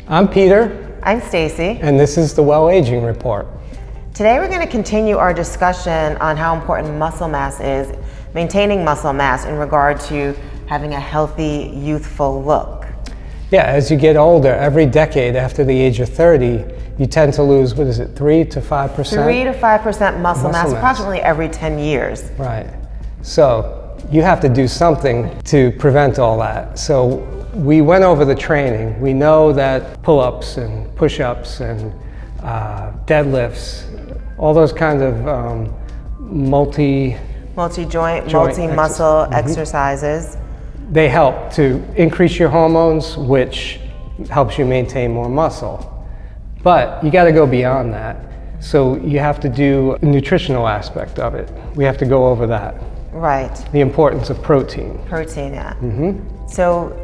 I'm Peter. I'm Stacy. And this is the Well Aging Report. Today we're going to continue our discussion on how important muscle mass is, maintaining muscle mass in regard to having a healthy, youthful look. Yeah, as you get older, every decade after the age of 30, you tend to lose, 3 to 5%? 3 to 5% muscle mass approximately every 10 years. Right. So you have to do something to prevent all that. So we went over the training. We know that pull-ups and push-ups and deadlifts, all those kinds of multi-joint, multi-muscle exercises. They help to increase your hormones, which helps you maintain more muscle. But you got to go beyond that. So you have to do a nutritional aspect of it. We have to go over that. Right. The importance of protein. Protein, yeah. So,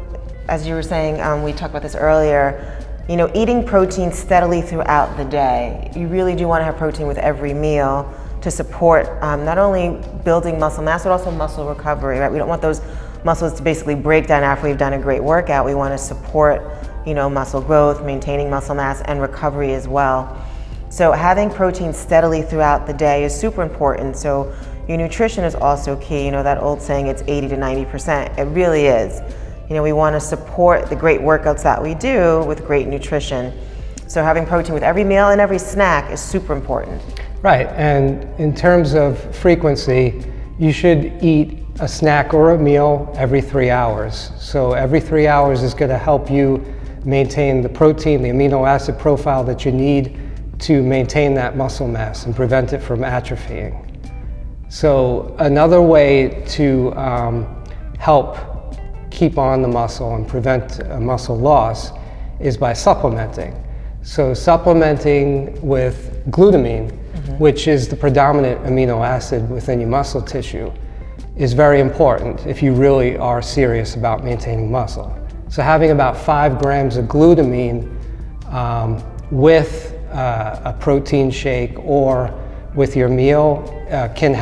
as you were saying, we talked about this earlier, you know, eating protein steadily throughout the day. You really do want to have protein with every meal to support not only building muscle mass, but also muscle recovery, right? We don't want those muscles to basically break down after we've done a great workout. We want to support, you know, muscle growth, maintaining muscle mass, and recovery as well. So having protein steadily throughout the day is super important. So your nutrition is also key. You know, that old saying, it's 80 to 90%. It really is. You know, we want to support the great workouts that we do with great nutrition. So having protein with every meal and every snack is super important. Right, and in terms of frequency, you should eat a snack or a meal every 3 hours. So every 3 hours is going to help you maintain the protein, the amino acid profile that you need to maintain that muscle mass and prevent it from atrophying. So another way to help keep on the muscle and prevent muscle loss is by supplementing. So supplementing with glutamine, which is the predominant amino acid within your muscle tissue, is very important if you really are serious about maintaining muscle. So having about 5 grams of glutamine with a protein shake or with your meal can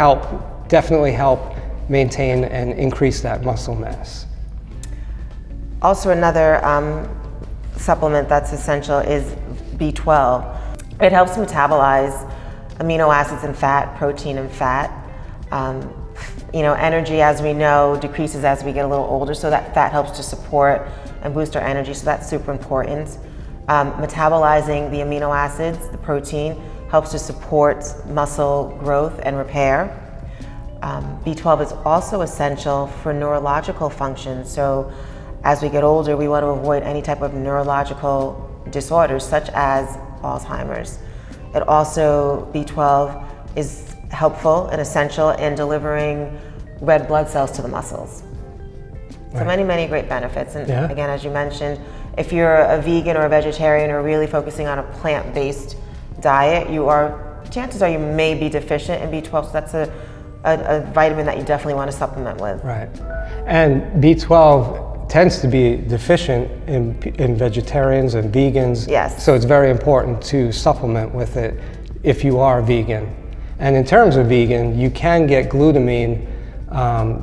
definitely help maintain and increase that muscle mass. Also another supplement that's essential is B12. It helps metabolize amino acids and fat, protein and fat. You know, energy, as we know, decreases as we get a little older, so that fat helps to support and boost our energy, so that's super important. Metabolizing the amino acids, the protein, helps to support muscle growth and repair. B12 is also essential for neurological function, so as we get older, we want to avoid any type of neurological disorders such as Alzheimer's. It also, B12 is helpful and essential in delivering red blood cells to the muscles. So many great benefits. And again, as you mentioned, if you're a vegan or a vegetarian or really focusing on a plant-based diet, chances are you may be deficient in B12, so that's a vitamin that you definitely want to supplement with. Right. And B12 tends to be deficient in vegetarians and vegans. Yes. So it's very important to supplement with it if you are vegan. And in terms of vegan, you can get glutamine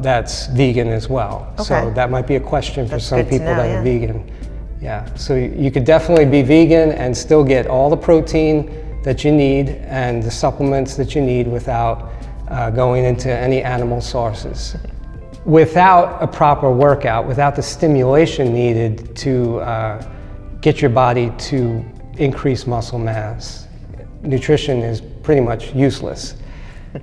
that's vegan as well. Okay. So that might be a question for some people that are vegan. Yeah, so you could definitely be vegan and still get all the protein that you need and the supplements that you need without going into any animal sources. Without a proper workout, without the stimulation needed to get your body to increase muscle mass, nutrition is pretty much useless.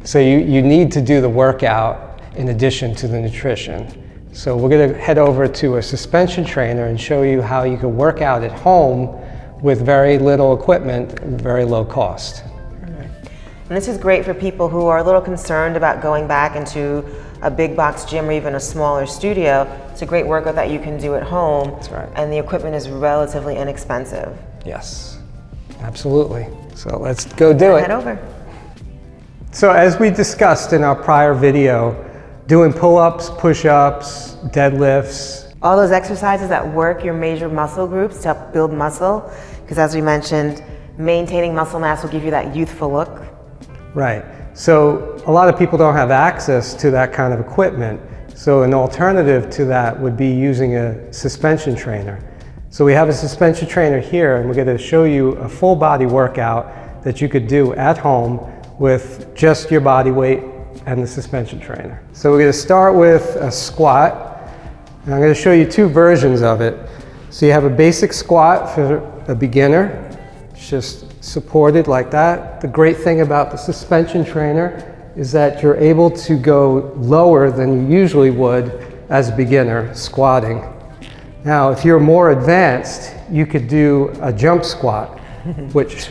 So you need to do the workout in addition to the nutrition. So we're going to head over to a suspension trainer and show you how you can work out at home with very little equipment and very low cost. And this is great for people who are a little concerned about going back into a big box gym or even a smaller studio. It's a great workout that you can do at home. That's right. And the equipment is relatively inexpensive. Yes, absolutely. So let's go do it. Head over. So as we discussed in our prior video, doing pull-ups, push-ups, deadlifts. All those exercises that work your major muscle groups to help build muscle, because as we mentioned, maintaining muscle mass will give you that youthful look. Right. So a lot of people don't have access to that kind of equipment. So an alternative to that would be using a suspension trainer. So we have a suspension trainer here, and we're going to show you a full body workout that you could do at home with just your body weight and the suspension trainer. So we're going to start with a squat, and I'm going to show you two versions of it. So you have a basic squat for a beginner. It's just supported like that. The great thing about the suspension trainer is that you're able to go lower than you usually would as a beginner squatting. Now, if you're more advanced, you could do a jump squat, which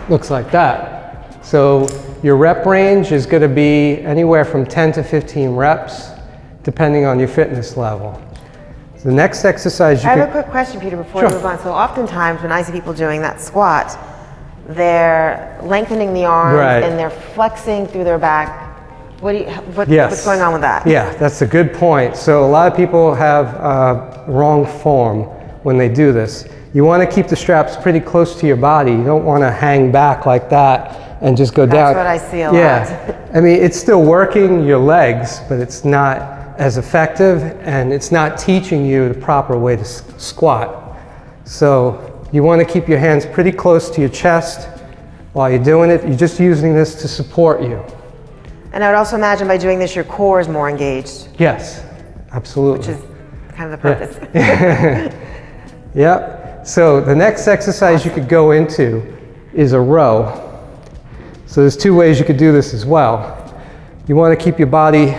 looks like that. So your rep range is going to be anywhere from 10 to 15 reps, depending on your fitness level. So the next exercise I have a quick question, Peter, before we move on. So oftentimes when I see people doing that squat, they're lengthening the arms and they're flexing through their back. What's going on with that? Yeah, that's a good point. So a lot of people have wrong form when they do this. You want to keep the straps pretty close to your body. You don't want to hang back like that and just go down. That's what I see a lot. Yeah, I mean, it's still working your legs, but it's not as effective, and it's not teaching you the proper way to squat. So you want to keep your hands pretty close to your chest while you're doing it. You're just using this to support you. And I would also imagine by doing this, your core is more engaged. Yes, absolutely. Which is kind of the purpose. Yeah. Yep. So the next exercise you could go into is a row. So there's two ways you could do this as well. You want to keep your body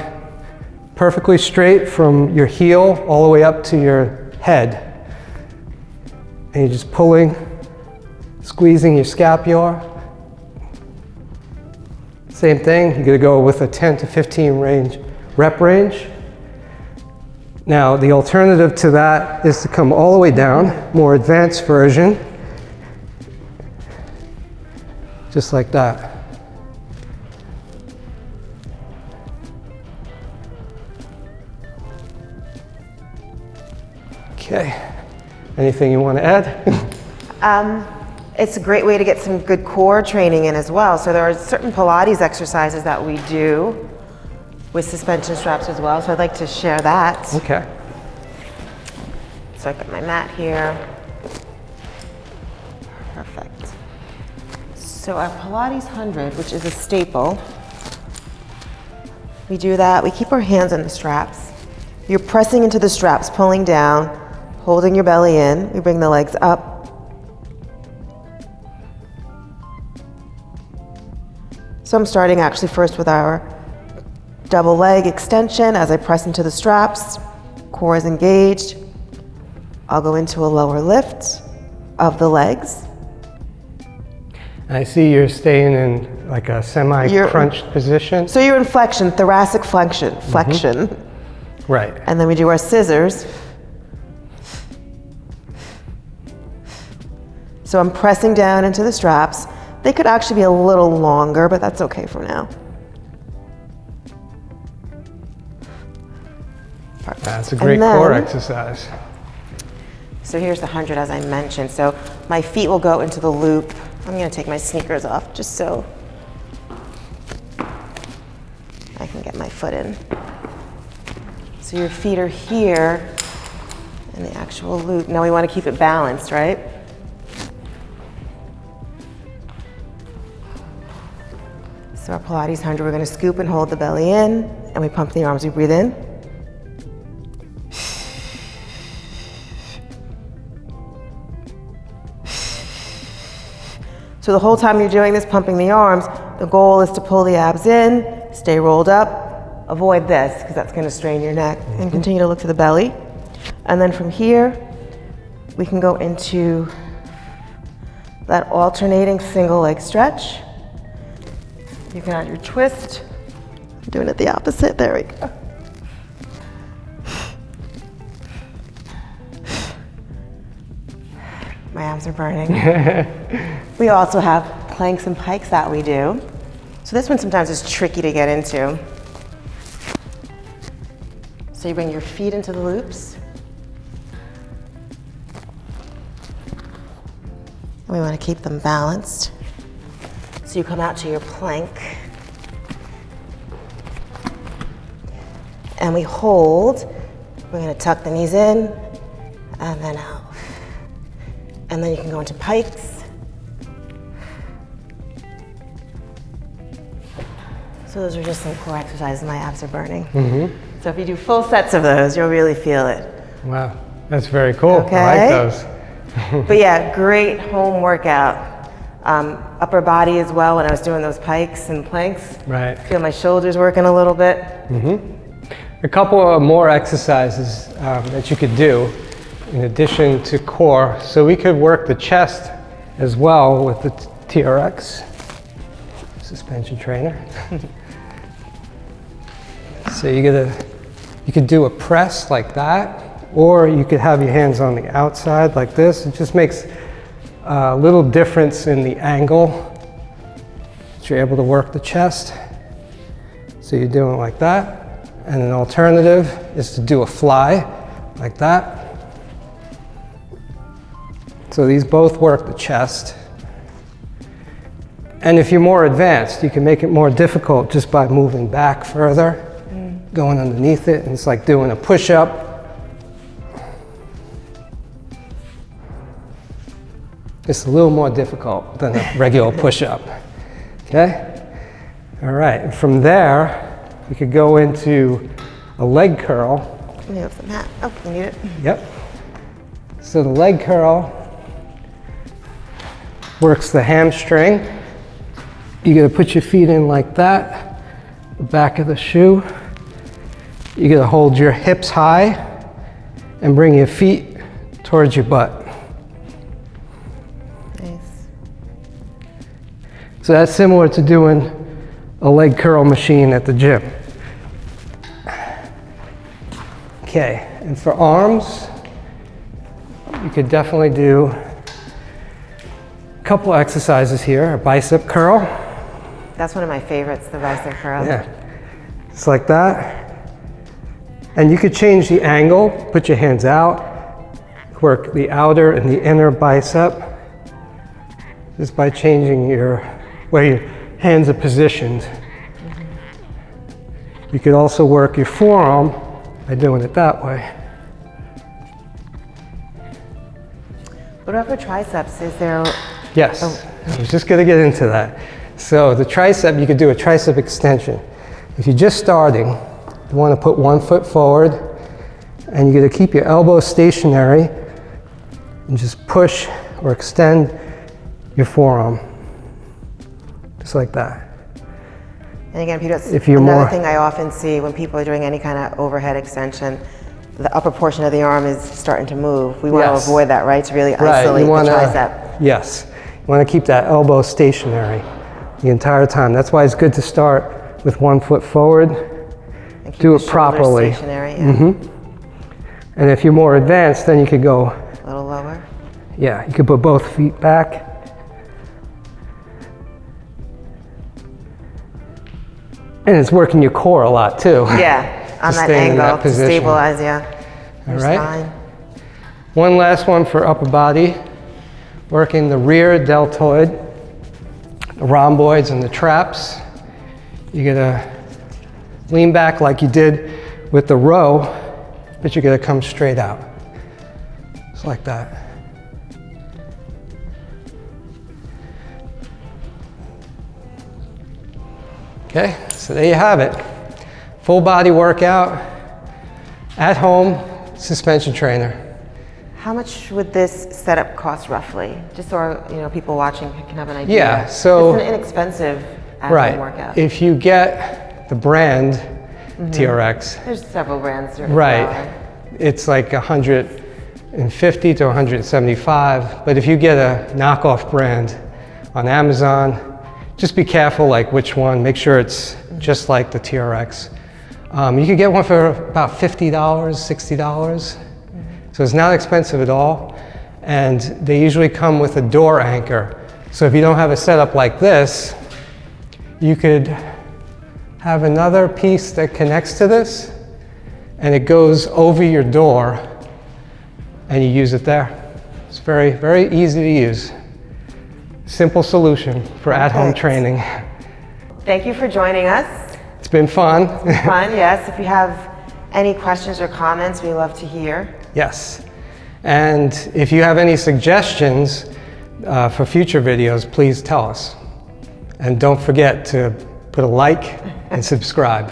perfectly straight from your heel all the way up to your head. And you're just pulling, squeezing your scapular. Same thing, you're going to go with a 10 to 15 rep range. Now, the alternative to that is to come all the way down, more advanced version, just like that. Okay, anything you want to add? It's a great way to get some good core training in as well. So there are certain Pilates exercises that we do with suspension straps as well. So I'd like to share that. Okay. So I've got my mat here. Perfect. So our Pilates 100, which is a staple, we do that. We keep our hands on the straps. You're pressing into the straps, pulling down, holding your belly in. We bring the legs up. So I'm starting actually first with our double leg extension as I press into the straps. Core is engaged. I'll go into a lower lift of the legs. I see you're staying in like a semi-crunched position. So you're in flexion, thoracic flexion. Right. And then we do our scissors. So I'm pressing down into the straps. They could actually be a little longer, but that's okay for now. Perfect. That's a great core exercise. So here's the 100 as I mentioned. So my feet will go into the loop. I'm going to take my sneakers off just so I can get my foot in. So your feet are here in the actual loop. Now we want to keep it balanced, right? So our Pilates 100, we're going to scoop and hold the belly in, and we pump the arms. We breathe in. So the whole time you're doing this, pumping the arms, the goal is to pull the abs in, stay rolled up, avoid this, because that's going to strain your neck, and continue to look to the belly. And then from here, we can go into that alternating single leg stretch. You can add your twist. I'm doing it the opposite. There we go. My arms are burning. We also have planks and pikes that we do. So this one sometimes is tricky to get into. So you bring your feet into the loops. And we want to keep them balanced. So you come out to your plank. and we hold. We're gonna tuck the knees in and then out. And then you can go into Pikes. So those are just some core exercises. My abs are burning. So if you do full sets of those, you'll really feel it. Wow, that's very cool. Okay. I like those. But yeah, great home workout. Upper body as well, when I was doing those Pikes and planks. Right. Feel my shoulders working a little bit. A couple of more exercises that you could do in addition to core. So we could work the chest as well with the TRX suspension trainer. So you could do a press like that, or you could have your hands on the outside like this. It just makes a little difference in the angle that you're able to work the chest. So you're doing it like that. And an alternative is to do a fly like that. So these both work the chest. And if you're more advanced, you can make it more difficult just by moving back further, going underneath it. And it's like doing a push-up. It's a little more difficult than a regular push-up. Okay? All right, and from there, we could go into a leg curl. Let me move the mat. Oh, you need it? Yep. So the leg curl works the hamstring. You're gonna put your feet in like that, the back of the shoe. You're gonna hold your hips high and bring your feet towards your butt. Nice. So that's similar to doing a leg curl machine at the gym. Okay, and for arms, you could definitely do a couple exercises here. A bicep curl. That's one of my favorites, the bicep curl. Yeah, it's like that. And you could change the angle, put your hands out, work the outer and the inner bicep just by changing where your hands are positioned. You could also work your forearm by doing it that way. What about for triceps? Is there... Yes, Oh. I was just gonna get into that. So the tricep, you could do a tricep extension. If you're just starting, you wanna put one foot forward and you're gonna keep your elbows stationary and just push or extend your forearm, just like that. And again, Peter, If you're another more- thing I often see when people are doing any kind of overhead extension, the upper portion of the arm is starting to move. We want to Yes. avoid that, right? To really Right, isolate you wanna, the tricep. yes, you wanna keep that elbow stationary the entire time. That's why it's good to start with one foot forward, And keep do the it shoulders properly. Stationary, yeah. And if you're more advanced, then you could go, A little lower. yeah, you could put both feet back. And it's working your core a lot too. Yeah, on To that stay in angle that to position. stabilize, yeah. All Your right. spine. One last one for upper body, working the rear deltoid, the rhomboids and the traps. You're gonna lean back like you did with the row, but you're gonna come straight out. Just like that. Okay, so there you have it. Full body workout, at home, suspension trainer. How much would this setup cost roughly? Just so people watching can have an idea. Yeah, so- it's an inexpensive at-home Right. workout. If you get the brand TRX, There's several brands. right, it's like 150 to 175. But if you get a knockoff brand on Amazon, just be careful like which one. Make sure it's just like the TRX. You could get one for about $50, $60. So it's not expensive at all. And they usually come with a door anchor. So if you don't have a setup like this, you could have another piece that connects to this and it goes over your door and you use it there. It's very, very easy to use. Simple solution for at-home Perfect. training. Thank you for joining us. It's been fun. Fun, yes. If you have Any questions or comments, we love to hear. Yes. And if you have any suggestions for future videos, please tell us. And don't forget to put a like and subscribe.